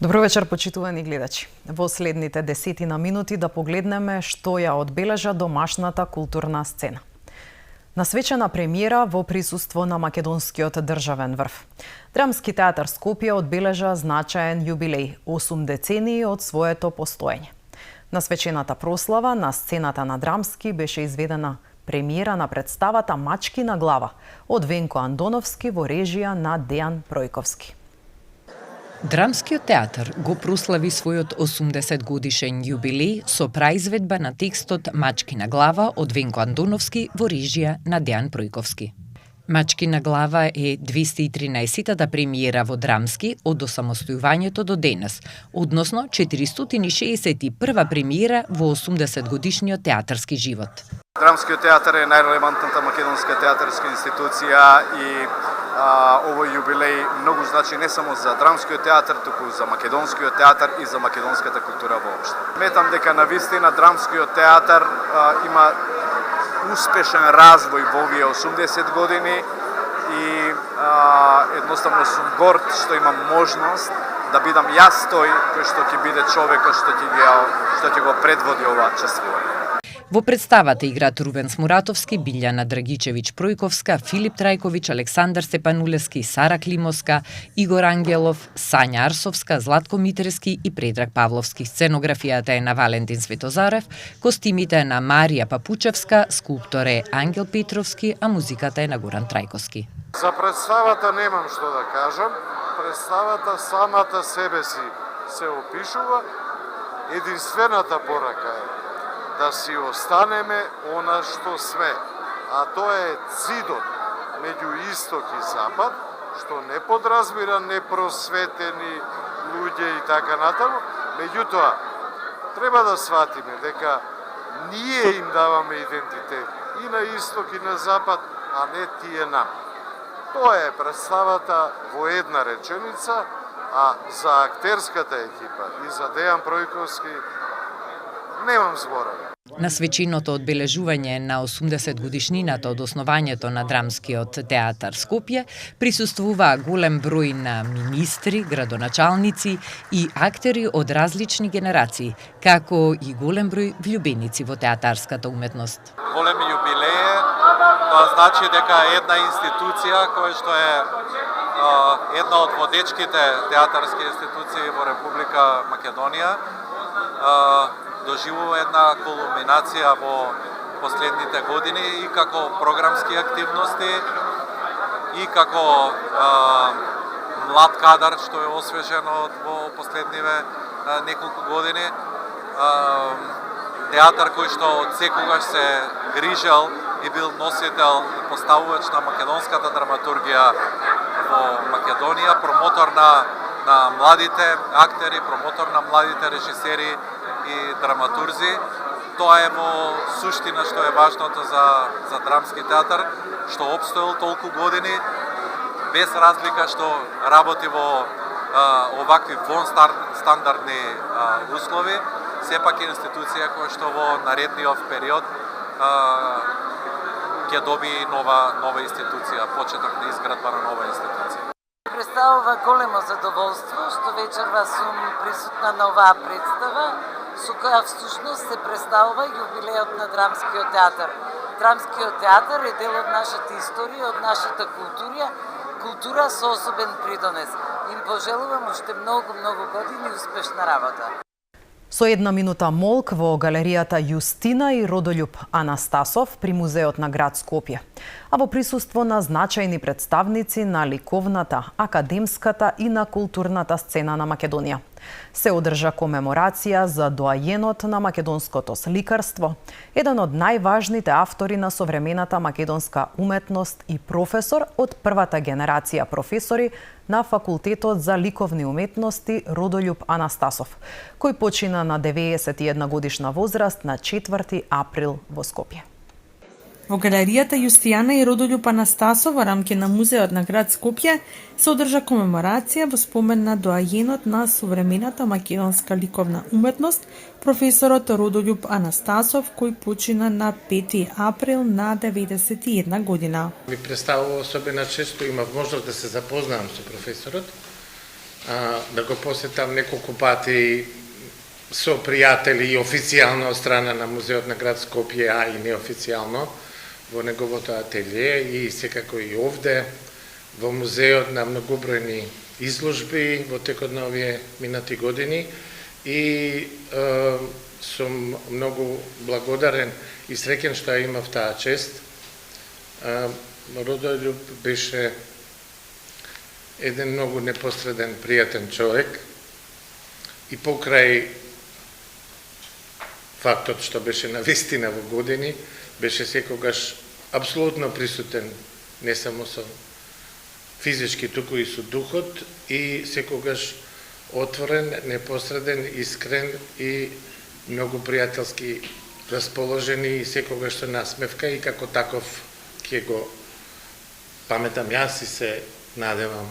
Добро вечер, почитувани гледачи. Во следните 10 минути да погледнеме што ја одбележа домашната културна сцена. На свечена премиера во присуство на македонскиот државен врв. Драмски театар Скопје одбележа значаен јубилеј, 8 децении од своето постоење. На свечената прослава на сцената на Драмски беше изведена премиера на представата Мачки на глава од Венко Андоновски во режија на Дејан Пројковски. Драмскиот театар го прослави својот 80 годишен јубилеј со праизведба на текстот Мачки на глава од Венко Андоновски во режија на Дејан Пројковски. Мачки на глава е 213-та премиера во Драмски од осамостојувањето до денес, односно 461 премиера во 80 годишниот театарски живот. Драмскиот театар е најрелевантната македонска театарска институција и овој јубилеј многу значи не само за драмскиот театар, туку за македонскиот театар и за македонската култура воопшто. Сметам дека навистина драмскиот театар има успешен развој во овие 80 години и едноставно сум горд што имам можност да бидам јас тој кој што ќе биде човекот што ќе го предводи ова чествување. Во представата играат Рубен Смуратовски, Билјана Драгичевиќ Пројковска, Филип Трајковиќ, Александар Степанулевски, Сара Климовска, Игор Ангелов, Сања Арсовска, Златко Митерски и Предраг Павловски. Сценографијата е на Валентин Светозарев, костимите е на Марија Папучевска, скулптор е Ангел Петровски, а музиката е на Горан Трајковски. За представата немам што да кажам. Представата самата себе си се опишува. Единствената порака е да си останеме она што сме, а тоа е цидот меѓу исток и запад, што не подразбира непросветени луѓе и така натаму. Меѓутоа, треба да сватиме дека ние им даваме идентитет и на исток и на запад, а не тие нам. Тоа е представата во една реченица, а за актерската екипа и за Дејан Пројковски немам зборови. На свечиното одбележување на 80 годишнината од основањето на Драмскиот театар Скопје присуствуваа голем број на министри, градоначалници и актери од различни генерации, како и голем број влюбеници во театарската уметност. Голем јубилеј, тоа значи дека една институција која што е една од водечките театарски институции во Република Македонија доживува една кулминација во последните години и како програмски активности и како млад кадар што е освежен во последниве неколку години. Театар кој што од секогаш се грижел и бил носител и поставувач на македонската драматургија во Македонија, промотор на младите актери, промотор на младите режисери и драматурзи. Тоа е во суштина што е важното за драмски театар, што опстоел толку години, без разлика што работи во овакви стандардни услови, сепак е институција која што во наредниот период ќе доби нова институција, почеток на изградба на нова институција. Представува големо задоволство што вечерва сум присутна на оваа представа, со која всушност се представува јубилејот на Драмскиот театар. Драмскиот театар е дел од нашата историја, од нашата култура со особен придонес. Им пожелувам уште многу години успешна работа. Со една минута молк во галеријата Јустина и Родолјуб Анастасов при Музеот на град Скопје, а во присуство на значајни представници на ликовната, академската и на културната сцена на Македонија. Се одржа комеморација за доајенот на македонското сликарство, еден од најважните автори на современата македонска уметност и професор од првата генерација професори на Факултетот за ликовни уметности Родолјуб Анастасов, кој почина на 91 годишна возраст на 4 април во Скопје. Во галеријата Јустијана и Родолјуб Анастасов во рамки на Музеот на град Скопје се одржа комеморација во спомен на доајенот на современата македонска ликовна уметност, професорот Родолјуб Анастасов, кој почина на 5 април на 91 година. Ми представува особена чест што имав можност да се запознавам со професорот да го посетам неколку пати со пријатели и официјално од страна на Музеот на град Скопје, а и неофицијално во неговото ателие и секако и овде во музеот на многобројни изложби во текот на овие минати години и сум многу благодарен и среќен што ја имав таа чест. Родолюб беше еден многу непосреден, пријатен човек и покрај фактот што беше навистина во години, беше секогаш апсолутно присутен, не само со физички, туку и со духот и секогаш отворен, непосреден, искрен и многу пријателски расположени и секогаш со насмевка и како таков ќе го паметам јас и се надевам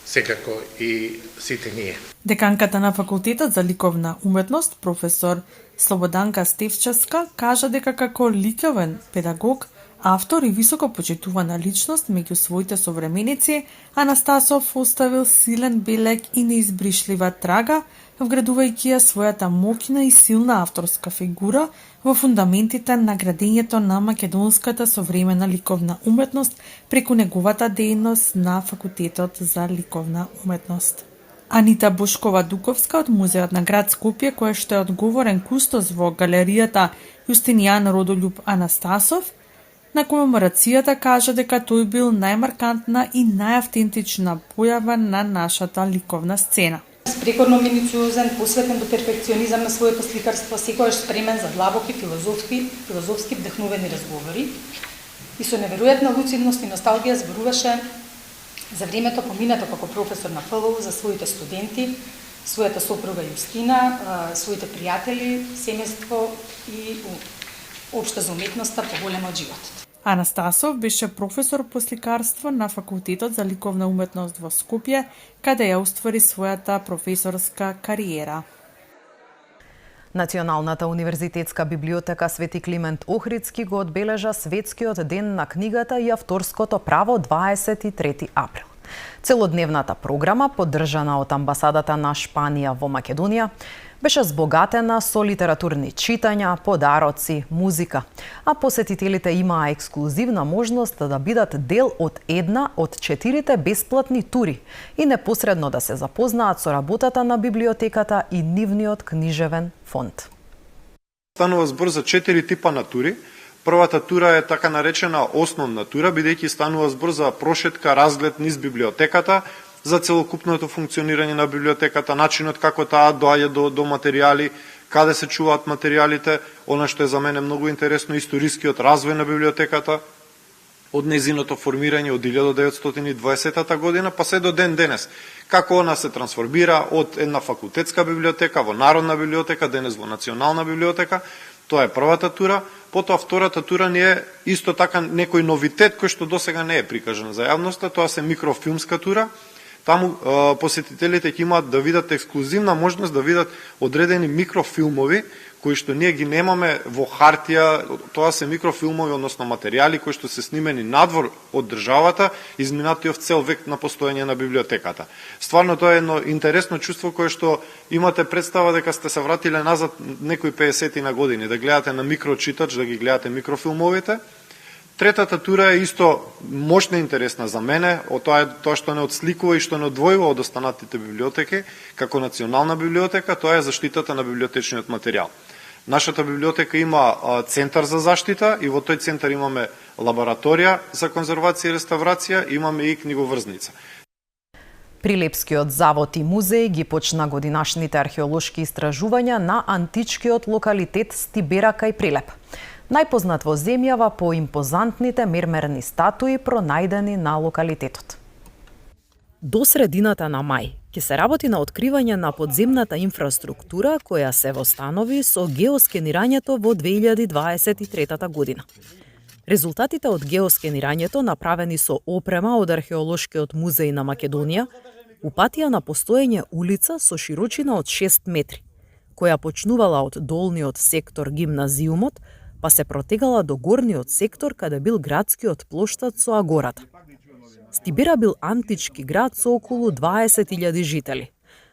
секако и сите ние. Деканката на Факултетот за ликовна уметност, професор Слободанка Стефчевска, кажа дека како ликовен педагог, автор и високо почитувана личност меѓу своите современици, Анастасов оставил силен белег и неизбришлива трага, вградувајќи ја својата моќна и силна авторска фигура во фундаментите на градењето на македонската современа ликовна уметност преку неговата дејност на Факултетот за ликовна уметност. Анита Бошкова-Дуковска од Музеот на град Скопје, која што е одговорен кустос во галеријата Јустинијан Родолюб Анастасов, на комеморацијата кажа дека тој бил најмаркантна и најавтентична појава на нашата ликовна сцена. Прекорно минуциозен, посветен до перфекционизам на своето сликарство, секогаш спремен за длабоки филозофски вдъхновени разговори и со неверојатна луцидност и носталгија зборуваше за времето поминато како професор на ФЛУ, за своите студенти, својата сопруга Јустина, своите пријатели, семејство и општа за уметноста поголема од животот. Анастасов беше професор по сликарство на Факултетот за ликовна уметност во Скопје, каде ја уствари својата професорска кариера. Националната универзитетска библиотека Свети Климент Охридски го одбележа Светскиот ден на книгата и авторското право 23 април. Целодневната програма, поддржана од амбасадата на Шпанија во Македонија, беше збогатена со литературни читања, подароци, музика, а посетителите имаа ексклузивна можност да бидат дел од една од 4 бесплатни тури и непосредно да се запознаат со работата на библиотеката и нивниот книжевен фонд. Станува збор за 4 типа на тури. Првата тура е така наречена основна тура, бидејќи станува збор за прошетка, разглед низ библиотеката, за целокупното функционирање на библиотеката, начинот како таа доаѓа до материјали, каде се чуваат материјалите, она што е за мене многу интересно, историскиот развој на библиотеката, од незиното формирање од 1920 година, па се до ден денес. Како она се трансформира од една факултетска библиотека во Народна библиотека, денес во Национална библиотека. Тоа е првата тура. Потоа втората тура не е исто така некој новитет кој што досега не е прикажан за јавноста, тоа се микрофилмска тура. Таму посетителите ќе имаат да видат ексклузивна можност да видат одредени микрофилмови кои што ние ги немаме во хартија. Тоа се микрофилмови, односно материјали кои што се снимени надвор од државата, изминатиот цел век на постоење на библиотеката. Стварно тоа е едно интересно чувство кое што имате представа дека сте се вратиле назад некои 50 на години, да гледате на микрочитач, да ги гледате микрофилмовите. Третата тура е исто мощна и интересна за мене, тоа што не отсликува и што не одвојува од останатите библиотеки, како национална библиотека, тоа е заштитата на библиотечниот материјал. Нашата библиотека има центар за заштита и во тој центар имаме лабораторија за конзервација и реставрација, имаме и книговрзница. Прилепскиот завод и музеј ги почна годинашните археолошки истражувања на античкиот локалитет Стибера кај Прилеп. Најпознат во земјава по импозантните мермерни статуи пронајдени на локалитетот. До средината на мај ќе се работи на откривање на подземната инфраструктура која се востанови со геоскенирањето во 2023 година. Резултатите од геоскенирањето, направени со опрема од Археолошкиот музеј на Македонија, упатија на постоење улица со широчина од 6 метри, која почнувала од долниот сектор гимназиумот, па се протегала до горниот сектор каде бил градскиот плоштад со агората. Стибера бил антички град со околу 20.000 жители.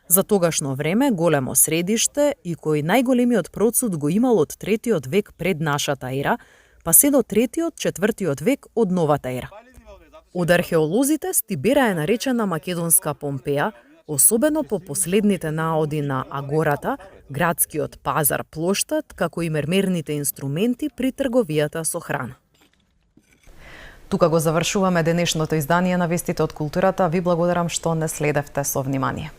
За тогашно време големо средиште и кој најголемиот процуд го имал од 3 век пред нашата ера, па се до 3-4 век од новата ера. Од археолозите Стибера е наречена македонска Помпеја, особено по последните наоди на агората, градскиот пазар плоштад, како и мермерните инструменти при трговијата со храна. Тука го завршуваме денешното издание на Вестите од културата. Ви благодарам што не следевте со внимание.